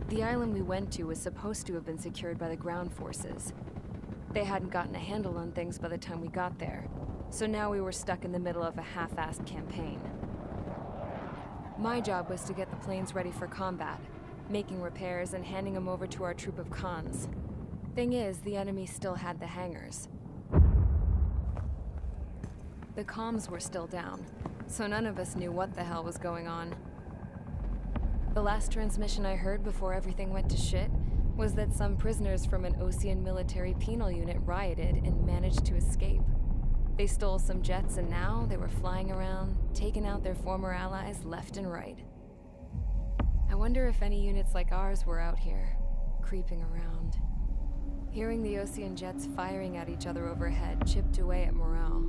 The island we went to was supposed to have been secured by the ground forces. They hadn't gotten a handle on things by the time we got there, so now we were stuck in the middle of a half-assed campaign. My job was to get the planes ready for combat, making repairs and handing them over to our troop of cons. Thing is, the enemy still had the hangars. The comms were still down, so none of us knew what the hell was going on. The last transmission I heard before everything went to shit was that some prisoners from an Osean military penal unit rioted and managed to escape. They stole some jets and now they were flying around, taking out their former allies left and right. I wonder if any units like ours were out here, creeping around. Hearing the Osean jets firing at each other overhead chipped away at morale.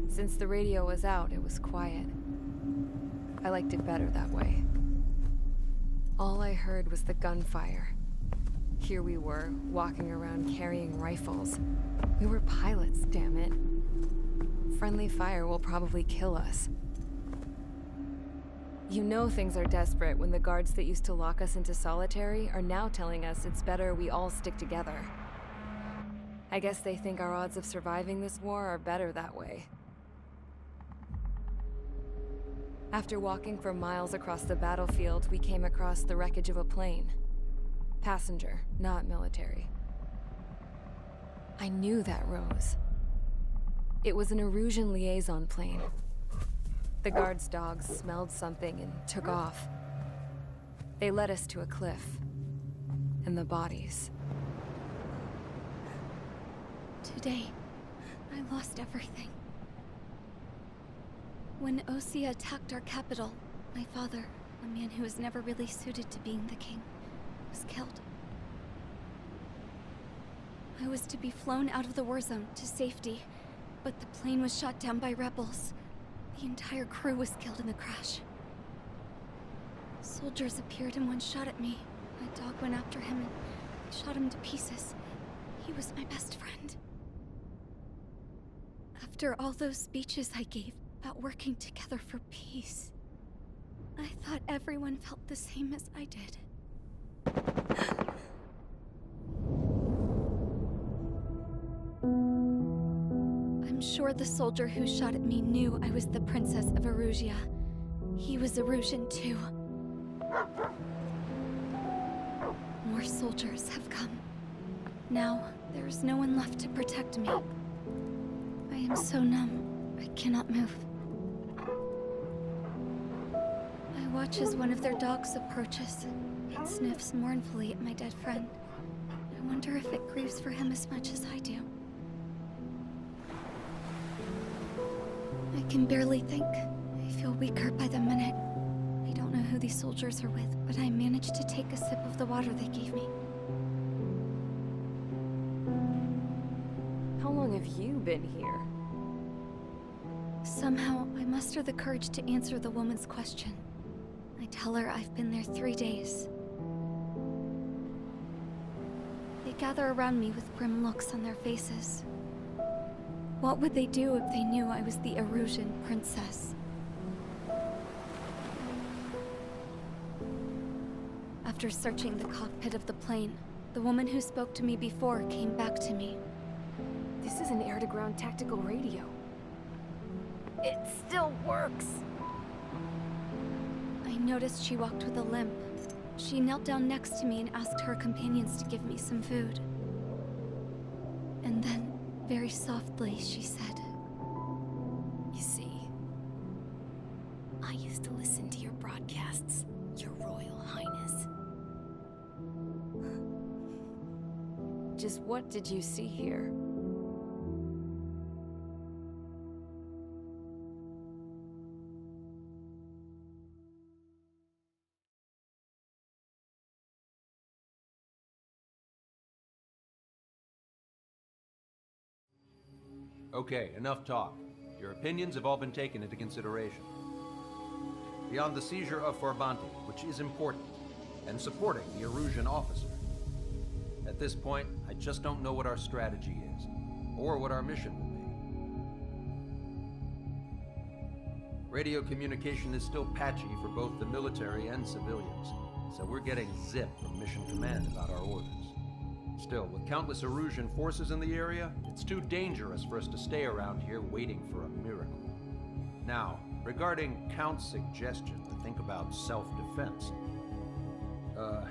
Since the radio was out, it was quiet. I liked it better that way. All I heard was the gunfire. Here we were, walking around carrying rifles. We were pilots, damn it. Friendly fire will probably kill us. You know things are desperate when the guards that used to lock us into solitary are now telling us it's better we all stick together. I guess they think our odds of surviving this war are better that way. After walking for miles across the battlefield, we came across the wreckage of a plane. Passenger, not military. I knew that rose. It was an Erusian liaison plane. The guard's dogs smelled something and took off. They led us to a cliff. And the bodies. Today, I lost everything. When Osea attacked our capital, my father, a man who was never really suited to being the king, was killed. I was to be flown out of the war zone to safety, but the plane was shot down by rebels. The entire crew was killed in the crash. Soldiers appeared and one shot at me. My dog went after him and shot him to pieces. He was my best friend. After all those speeches I gave about working together for peace, I thought everyone felt the same as I did. I'm sure the soldier who shot at me knew I was the Princess of Erusia. He was Erusian too. More soldiers have come. Now, there is no one left to protect me. I am so numb, I cannot move. I watch as one of their dogs approaches. It sniffs mournfully at my dead friend. I wonder if it grieves for him as much as I do. I can barely think. I feel weaker by the minute. I don't know who these soldiers are with, but I managed to take a sip of the water they gave me. How long have you been here? Somehow, I muster the courage to answer the woman's question. I tell her I've been there 3 days. They gather around me with grim looks on their faces. What would they do if they knew I was the Erusian princess? After searching the cockpit of the plane, the woman who spoke to me before came back to me. This is an air-to-ground tactical radio. It still works! I noticed she walked with a limp. She knelt down next to me and asked her companions to give me some food. And then, very softly, she said, You see, I used to listen to your broadcasts, Your Royal Highness. Just what did you see here? Okay, enough talk. Your opinions have all been taken into consideration. Beyond the seizure of Forbanti, which is important, and supporting the Erusian officer. At this point, I just don't know what our strategy is, or what our mission will be. Radio communication is still patchy for both the military and civilians, so we're getting zip from Mission Command about our orders. Still, with countless Erusian forces in the area, it's too dangerous for us to stay around here waiting for a miracle. Now, regarding Count's suggestion to think about self-defense, I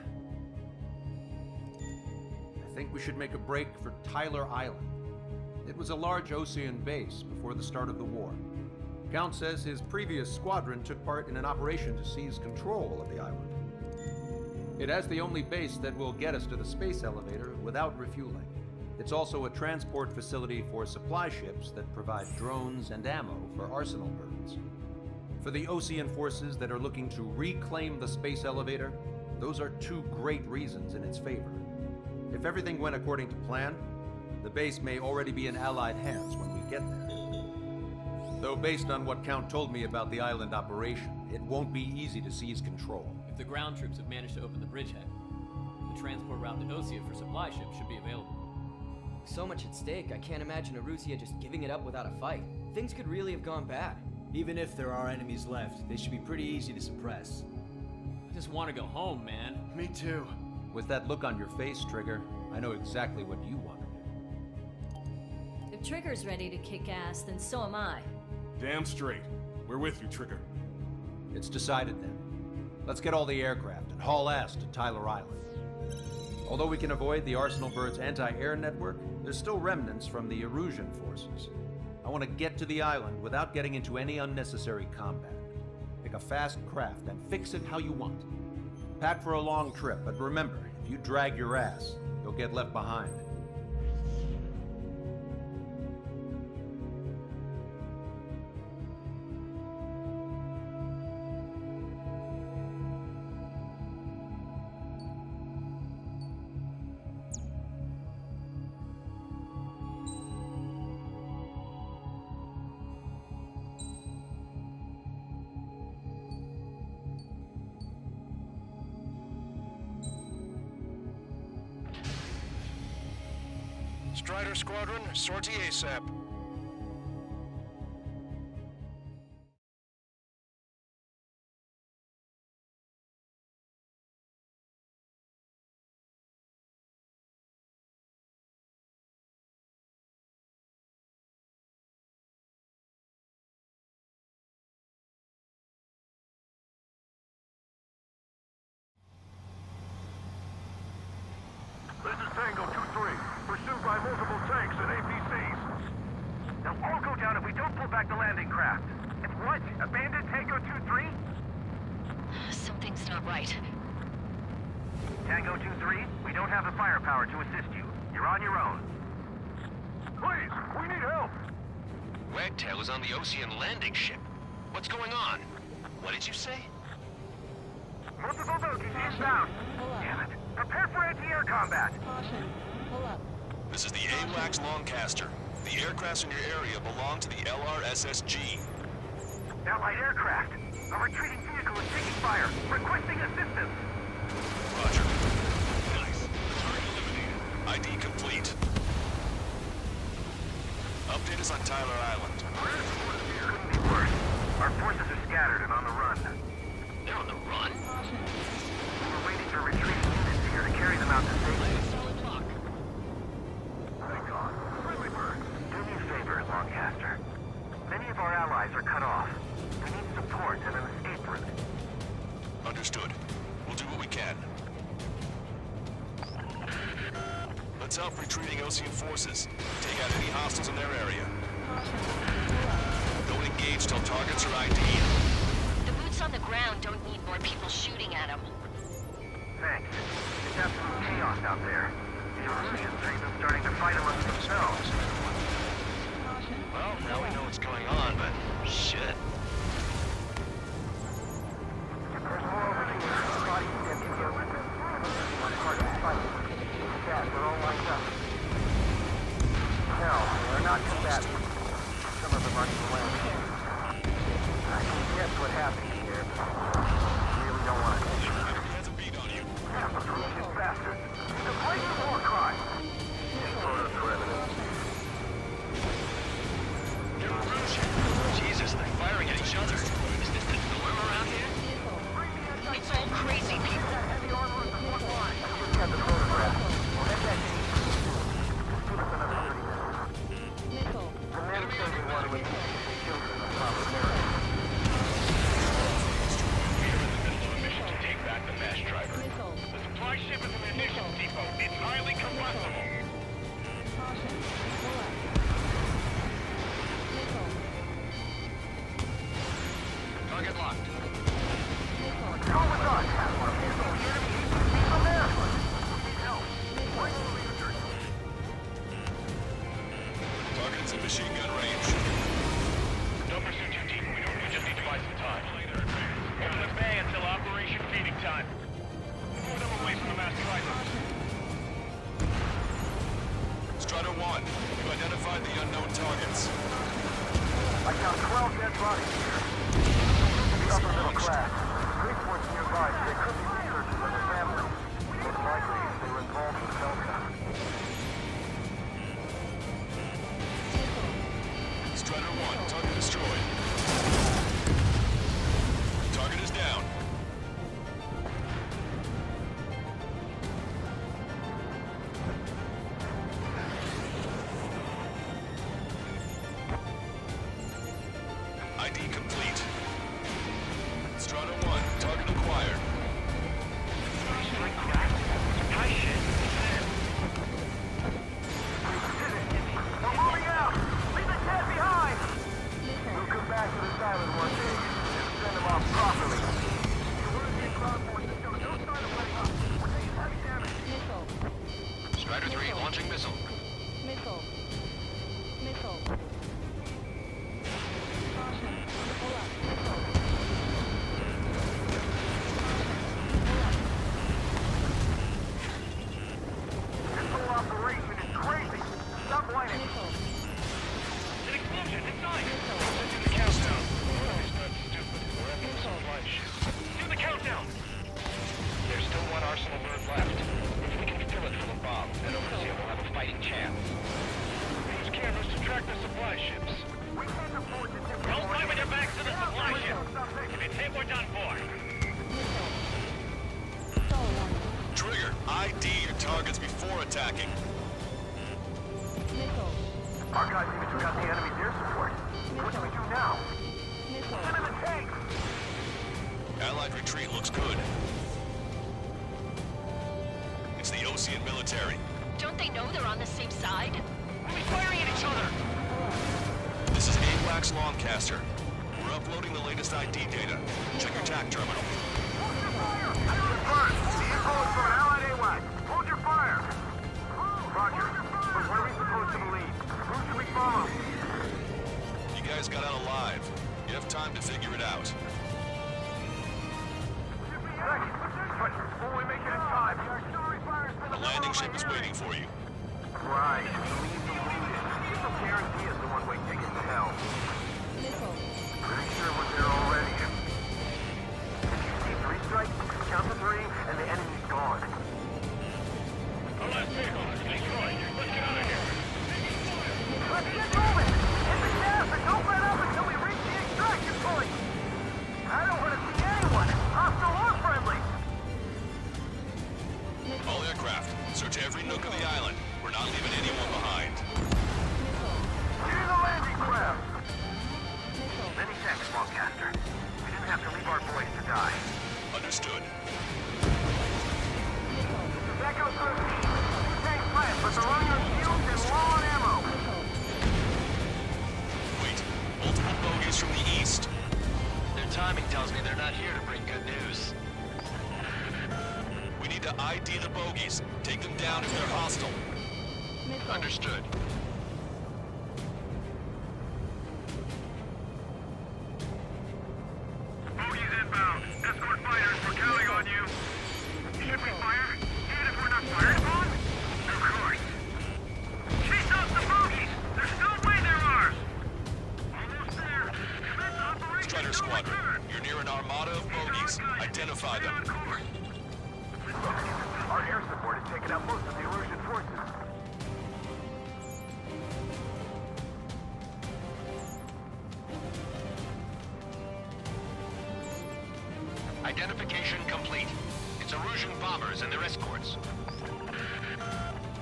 think we should make a break for Tyler Island. It was a large Osean base before the start of the war. Count says his previous squadron took part in an operation to seize control of the island. It has the only base that will get us to the space elevator without refueling. It's also a transport facility for supply ships that provide drones and ammo for arsenal birds. For the Osean forces that are looking to reclaim the space elevator, those are two great reasons in its favor. If everything went according to plan, the base may already be in Allied hands when we get there. Though based on what Count told me about the island operation, it won't be easy to seize control. If the ground troops have managed to open the bridgehead, the transport route to Osea for supply ships should be available. So much at stake, I can't imagine Erusia just giving it up without a fight. Things could really have gone bad. Even if there are enemies left, they should be pretty easy to suppress. I just want to go home, man. Me too. With that look on your face, Trigger, I know exactly what you want to do. If Trigger's ready to kick ass, then so am I. Damn straight. We're with you, Trigger. It's decided then. Let's get all the aircraft and haul ass to Tyler Island. Although we can avoid the Arsenal Bird's anti-air network, there's still remnants from the Erusian forces. I want to get to the island without getting into any unnecessary combat. Pick a fast craft and fix it how you want. Pack for a long trip, but remember, if you drag your ass, you'll get left behind. Strider Squadron, sortie ASAP. This is Tango 2-3, pursued by multiple tanks and APCs. They'll all go down if we don't pull back the landing craft. It's what? Abandoned Tango 2-3? Something's not right. Tango 2-3, we don't have the firepower to assist you. You're on your own. Please, we need help! Wagtail is on the Ocean landing ship. What's going on? What did you say? Multiple bogies inbound. Damn it. Prepare for anti-air combat. Caution. Pull up. This is the AWACS Longcaster. The aircrafts in your area belong to the LRSSG. Allied aircraft. A retreating vehicle is taking fire. Requesting assistance. Roger. Nice. Target eliminated. ID complete. Update us on Tyler Island. Couldn't be worse. Our forces are scattered and on the run. They're on the run? We're waiting for retreating units here to carry them out to safety. Thank God. Friendly bird. Do me a favor, Longcaster. Many of our allies are cut off. We need support and an escape route. Understood. We'll do what we can. Let's help retreating Ocean forces. Take out any hostiles in their area. Don't engage till targets are ID'd. The boots on the ground don't need more people shooting at them. Thanks. It's absolute chaos out there. The Erusians are even starting to fight amongst themselves. Well, now we know what's going on, but shit. There's more over here. Bodies dead to go. One part of the fight. Stats are all lined up. No, they're not combatants. Some of them aren't even wearing shields. I can guess what happened here. I really don't want to mention it. Has a beat on you. Erusian bastards. It's a blatant war crime. Photos are evidence. Erusian. Jesus Target locked. Go with us! The enemy APC from there! Need help. Bring the leaders. Target is in machine gun range. Don't pursue too deep. We just need to buy some time. Open the bay until Operation Feeding Time. Move them away from the master rifle. Strider 1, you identified the unknown targets. I count 12 dead bodies here. The upper middle class. Reports nearby say they could be researchers and their families. Most likely, they were involved in the meltdown. Strider 1, target destroyed. Target is down. ID complete. Strider 1, target acquired. We're moving out! Leave the cat behind! We'll come back to this island one day and send them off properly. The European ground forces show no sign of letting up. We're taking heavy damage. Strider 3, launching missile. This whole operation is crazy. Stop whining. An explosion inside. Do the countdown. It's not stupid. We're at the supply ship. Do the countdown. There's still one arsenal bird left. If we can fill it full of bombs, then Overseer will have a fighting chance. Use cameras to track the supply ships. We can't afford to take. Don't play with your backs to the supply ship. If it's hit, we're done for. Trigger, ID your targets before attacking. Our guys even took out the enemy's air support. What do we do now? Send in the tanks! Allied retreat looks good. It's the Ocean military. Don't they know they're on the same side? We'll be firing at each other! This is AWACS Longcaster. We're uploading the latest ID data. Check your TAC terminal. Confirmed. The info is from an allied AWAC. Hold your fire! Roger. But what are we supposed to believe? Who should we follow? You guys got out alive. You have time to figure it out. Thanks. But will we make it in time? The landing ship is waiting for you. Right. Leave the wounded. No guarantee it's the one-way ticket to hell. Pretty sure we're there already. If you see 3 strikes, count to 3, and the enemy's gone. Our last vehicle is destroyed. Let's get out of here. Let's get moving! Hit the gas and don't let up until we reach the extraction point! I don't want to see anyone, hostile or friendly! All aircraft, search every nook of the island. We're not leaving anyone behind. Get in the landing craft! Many thanks, Longcaster. We didn't have to leave our boys to die. Understood. That goes for the team. Tanks left, but they're running on fumes and low on ammo. Wait, multiple bogies from the east. Their timing tells me they're not here to bring good news. We need to ID the bogies. Take them down if they're hostile. Understood. Bogies inbound. Escort fighters, we're counting on you. Should we fire? Even if we're not fired upon? Of course. Chase out the bogies! There's no way they're ours! Almost there. Commence Operation Strider No Squadron, Return. you're near an armada of bogies. Identify them. On course. Our air support has taken out most of the Erusian forces. Identification complete. It's Erusian bombers and their escorts.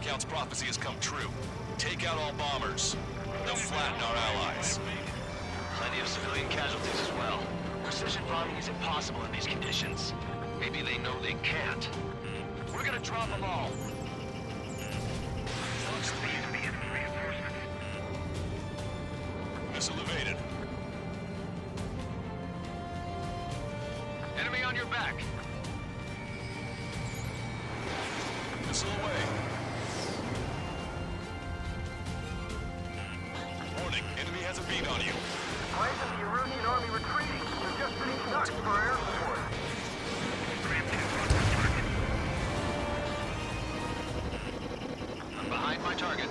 Count's prophecy has come true. Take out all bombers. They'll flatten our allies. Plenty of civilian casualties as well. Precision bombing is impossible in these conditions. Maybe they know they can't. We're gonna drop them all. Missile evaded. Enemy on your back. Missile away. Warning, enemy has a bead on you. Flags of the Erusian army retreating. They're just getting stuck for air support. I'm behind my target.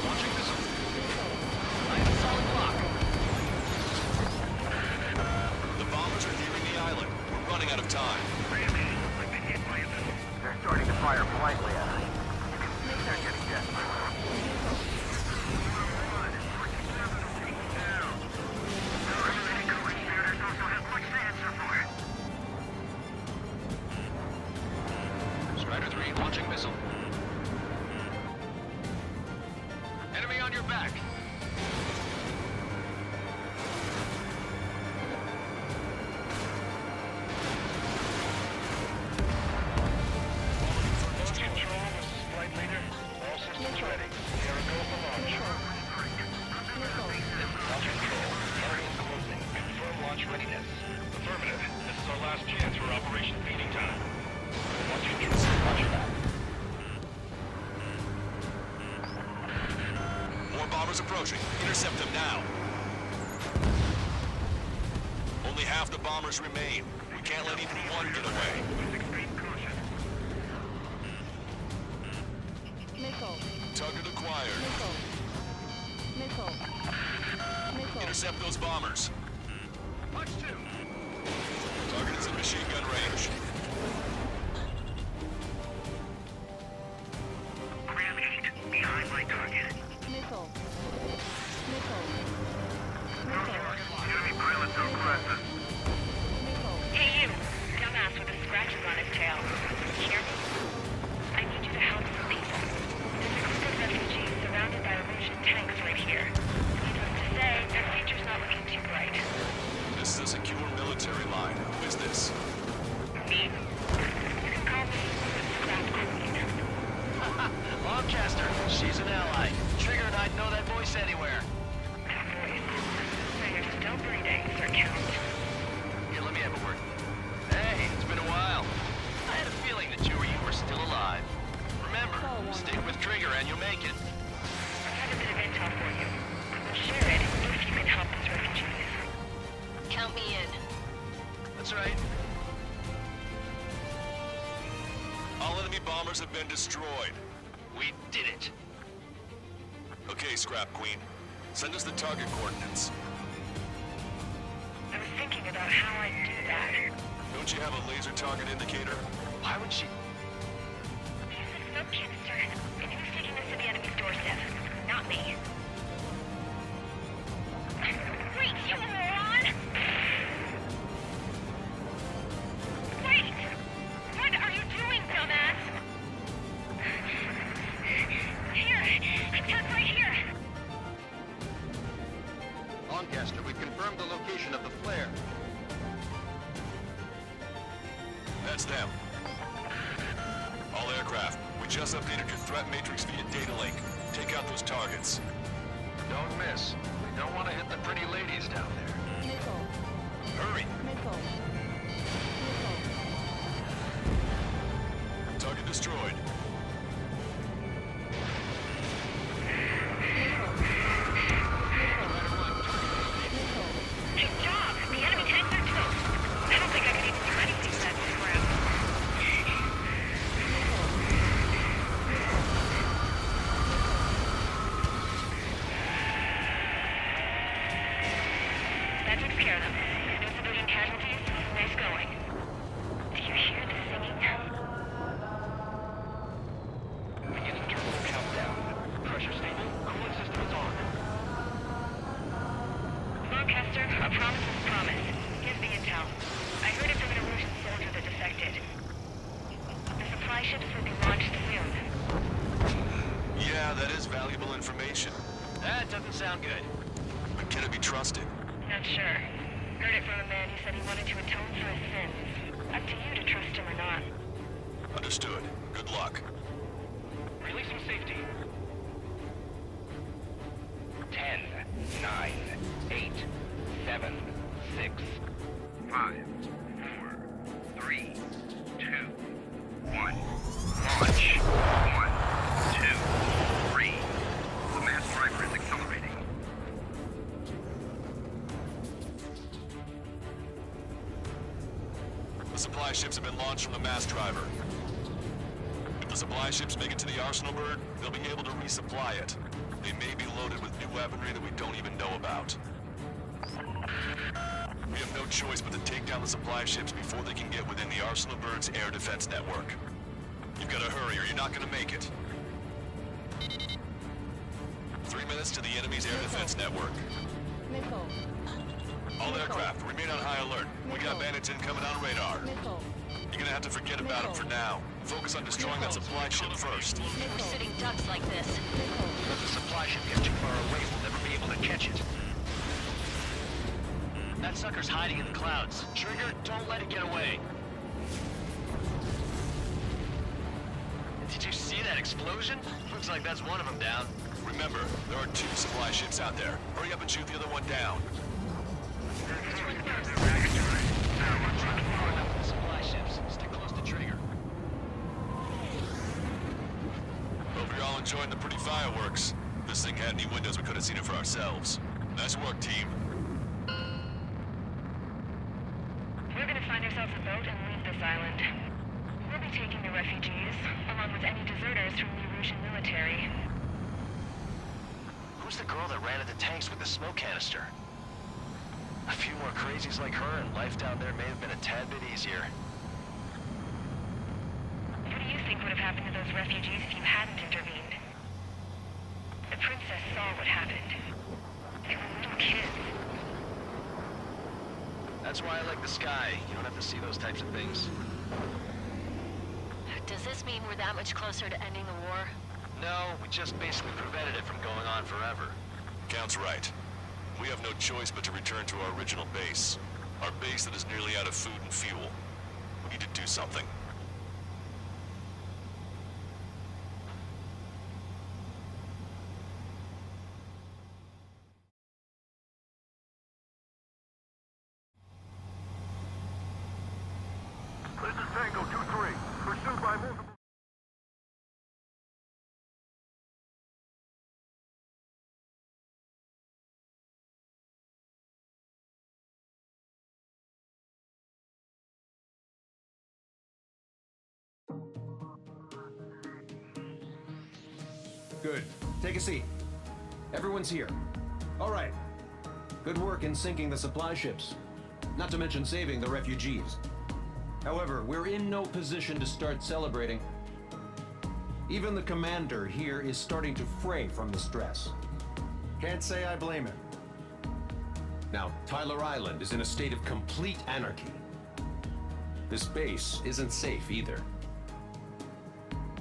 Launching missile. I have a solid block. The bombers are nearing the island. We're running out of time. They're starting to fire blankly at us. They're getting desperate. Strider 3, launching missile. Enemy on your back. Control, this is Flight Leader. All systems ready. Here we go for launch. Launch control. Area closing. Confirm launch readiness. Affirmative. This is our last chance for Operation Feeding Time. Launch control. Roger that. More bombers approaching. Intercept them now. Only half the bombers remain. We can't let even one get away. Missile. Target acquired. Missile. Intercept those bombers. Punch 2. Target is in machine gun range. Ram 8, behind my target. Missile. Enemy pilot so aggressive. Hey you, dumbass with the scratches on his tail. You hear me? I need you to help some people. There's a group of refugees surrounded by Erusian tanks right here. Needless to say, their future's not looking too bright. This is a secure military line. Who is this? Me? You can call me Scrap Queen. Lancaster, she's an ally. Trigger and I'd know that voice anywhere. So you're still breathing, Sir Count. Here, let me have a word. Hey, it's been a while. I had a feeling the two of you were still alive. Remember, stick with Trigger and you'll make it. I have a bit of intel for you. We'll share it if you can help these refugees. Count me in. That's right. All enemy bombers have been destroyed. We did it. Okay, Scrap Queen. Send us the target coordinates. I was thinking about how I'd do that. Don't you have a laser target indicator? Why would she... Use the smoke canister. And who's taking this to the enemy's doorstep? Not me. Wait, you moron! Wait! What are you doing, dumbass? Here! Attack right here! Lancaster, we've confirmed the location of the flare. That's them. All aircraft, we just updated your threat matrix via data link. Take out those targets. Don't miss. We don't want to hit the pretty ladies down there. Missile. Hurry! Missile. Target destroyed. Good job! The enemy tanks are toast. I don't think I can even do anything to that scrap. That takes care of them. No civilian casualties. Nice going. Do you hear the singing? Beginning turbo countdown. Pressure stable. Cooling system is on. Lancaster, a promise is a promise. Here's the intel. I heard it from an Erusian soldier that defected. The supply ships will be launched soon. Yeah, that is valuable information. That doesn't sound good. But can it be trusted? Not sure. Heard it from a man who said he wanted to atone for his sins. Up to you to trust him or not. Understood. Good luck. Releasing safety. 10. 5, 4, 3, 2, 1. Launch. 1, 2, 3. The mass driver is accelerating. The supply ships have been launched from the mass driver. If the supply ships make it to the Arsenal bird, they'll be able to resupply it. They may be loaded with new weaponry that we don't even know about. We have no choice but to take down the supply ships before they can get within the Arsenal bird's air defense network. You've got to hurry or you're not going to make it. 3 minutes to the enemy's air defense network. Nickel. All aircraft, remain on high alert. We got bandits incoming on radar. Nickel. You're gonna have to forget about them for now. Focus on destroying that supply ship first. We're sitting ducks like this. If the supply ship gets too far away, we'll never be able to catch it. That sucker's hiding in the clouds. Trigger, don't let it get away. Did you see that explosion? Looks like that's one of them down. Remember, there are 2 supply ships out there. Hurry up and shoot the other one down. Supply ships, stick close to Trigger. Hope you're all enjoying the pretty fireworks. If this thing had any windows, we could have seen it for ourselves. Nice work, team. We're gonna find ourselves a boat and leave this island. We'll be taking the refugees, along with any deserters from the Russian military. Who's the girl that ran at the tanks with the smoke canister? A few more crazies like her, and life down there may have been a tad bit easier. What do you think would have happened to those refugees if you hadn't intervened? The princess saw what happened. They were little kids. That's why I like the sky. You don't have to see those types of things. Does this mean we're that much closer to ending the war? No, we just basically prevented it from going on forever. Count's right. We have no choice but to return to our original base. Our base that is nearly out of food and fuel. We need to do something. This is Tango 2-3. Pursued by multiple... Good. Take a seat. Everyone's here. All right. Good work in sinking the supply ships. Not to mention saving the refugees. However, we're in no position to start celebrating. Even the commander here is starting to fray from the stress. Can't say I blame him. Now, Tyler Island is in a state of complete anarchy. This base isn't safe either.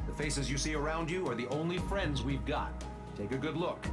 The faces you see around you are the only friends we've got. Take a good look.